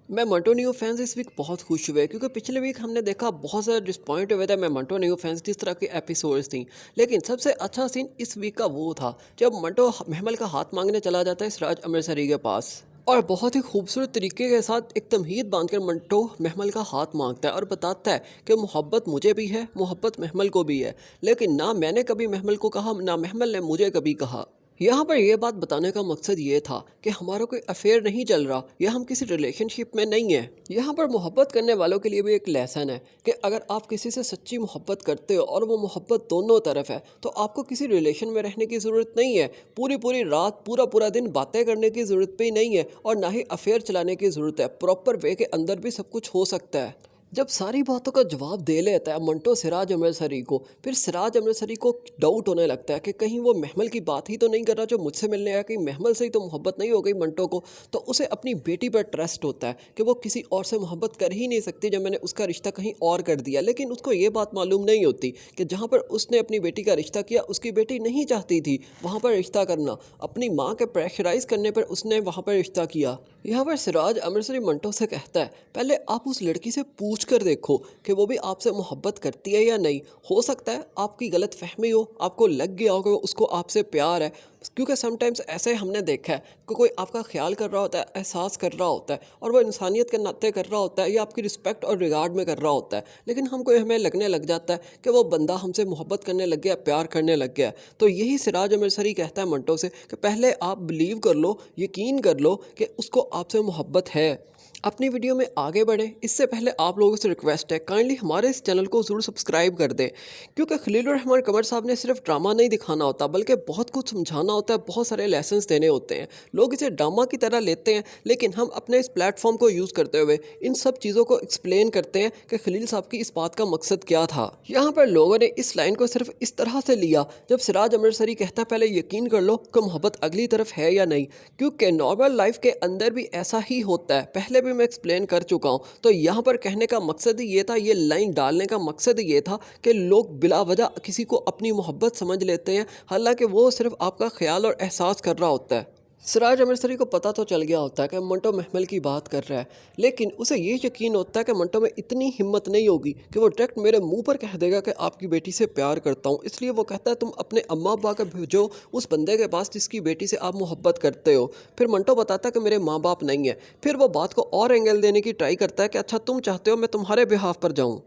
मैं Manto new fans इस week बहुत खुश हुए क्योंकि पिछले वीक हमने देखा बहुत ज़्यादा डिसपॉइंट हुए थे मैं मंटो न्यू फैंस जिस तरह के एपिसोड्स थी। लेकिन सबसे अच्छा सीन इस वीक का वो था जब मंटो महमल का हाथ मांगने चला जाता है सिराज अमृतसरी के पास और बहुत ही खूबसूरत तरीके के साथ एक तमहीद बांधकर मंटो महमल का हाथ मांगता है और बताता है कि मोहब्बत मुझे भी है, मोहब्बत महमल को भी है, लेकिन ना मैंने कभी महमल को कहा ना महमल ने मुझे कभी कहा। यहाँ पर यह बात बताने का मकसद ये था कि हमारा कोई अफेयर नहीं चल रहा या हम किसी रिलेशनशिप में नहीं है। यहाँ पर मोहब्बत करने वालों के लिए भी एक लेसन है कि अगर आप किसी से सच्ची मोहब्बत करते हो और वो मोहब्बत दोनों तरफ है तो आपको किसी रिलेशन में रहने की ज़रूरत नहीं है। पूरी पूरी रात पूरा पूरा दिन बातें करने की ज़रूरत भी नहीं है और ना ही अफेयर चलाने की ज़रूरत है। प्रॉपर वे के अंदर भी सब कुछ हो सकता है। जब सारी बातों का जवाब दे लेता है मंटो सिराज अमृतसरी को, फिर सिराज अमृतसरी को डाउट होने लगता है कि कहीं वो महमल की बात ही तो नहीं कर रहा जो मुझसे मिलने आया, कहीं महमल से ही तो मोहब्बत नहीं हो गई मंटो को। तो उसे अपनी बेटी पर ट्रस्ट होता है कि वो किसी और से मोहब्बत कर ही नहीं सकती जब मैंने उसका रिश्ता कहीं और कर दिया। लेकिन उसको ये बात मालूम नहीं होती कि जहाँ पर उसने अपनी बेटी का रिश्ता किया उसकी बेटी नहीं चाहती थी वहाँ पर रिश्ता करना, अपनी माँ के प्रेशराइज करने पर उसने वहाँ पर रिश्ता किया। यहाँ पर सिराज अमृतसरी मंटो से कहता है पहले आप उस लड़की से पूछ कर देखो कि वो भी आपसे मोहब्बत करती है या नहीं। हो सकता है आपकी गलत फहमी हो, आपको लग गया हो कि उसको आपसे प्यार है, क्योंकि समटाइम्स ऐसे हमने देखा है कि कोई आपका ख्याल कर रहा होता है, एहसास कर रहा होता है और वो इंसानियत के नाते कर रहा होता है या आपकी रिस्पेक्ट और रिगार्ड में कर रहा होता है, लेकिन हमें लगने लग जाता है कि वो बंदा हमसे मोहब्बत करने लग गया, प्यार करने लग गया। तो यही सिराज अमृतसरी कहता है मंटो से कि पहले आप बिलीव कर लो, यकीन कर लो कि उसको आपसे मोहब्बत है। अपनी वीडियो में आगे बढ़ें इससे पहले आप लोगों से रिक्वेस्ट है काइंडली हमारे इस चैनल को ज़रूर सब्सक्राइब कर दें, क्योंकि खलीलुर रहमान कमर साहब ने सिर्फ ड्रामा नहीं दिखाना होता बल्कि बहुत कुछ समझाना होता है, बहुत सारे लेसन्स देने होते हैं। लोग इसे ड्रामा की तरह लेते हैं लेकिन हम अपने इस प्लेटफॉर्म को यूज़ करते हुए इन सब चीज़ों को एक्सप्लेन करते हैं कि खलील साहब की इस बात का मकसद क्या था। यहाँ पर लोगों ने इस लाइन को सिर्फ इस तरह से लिया जब सिराज अमृतसरी कहता है पहले यकीन कर लो कि मोहब्बत अगली तरफ है या नहीं, क्योंकि नॉर्मल लाइफ के अंदर भी ऐसा ही होता है, पहले भी मैं एक्सप्लेन कर चुका हूँ। तो यहाँ पर कहने का मकसद ही ये था, ये लाइन डालने का मकसद ही ये था कि लोग बिला वजह किसी को अपनी मोहब्बत समझ लेते हैं, हालांकि वो सिर्फ आपका ख्याल और एहसास कर रहा होता है। सिराज अमृतसरी को पता तो चल गया होता है कि मंटो महमल की बात कर रहा है, लेकिन उसे ये यकीन होता है कि मंटो में इतनी हिम्मत नहीं होगी कि वो डायरेक्ट मेरे मुंह पर कह देगा कि आपकी बेटी से प्यार करता हूँ। इसलिए वो कहता है तुम अपने अम्मा अब्बा का भेजो उस बंदे के पास जिसकी बेटी से आप मोहब्बत करते हो। फिर मंटो बताता है कि मेरे माँ बाप नहीं है। फिर वो बात को और एंगल देने की ट्राई करता है कि अच्छा तुम चाहते हो मैं तुम्हारे बिहाफ पर जाऊँ।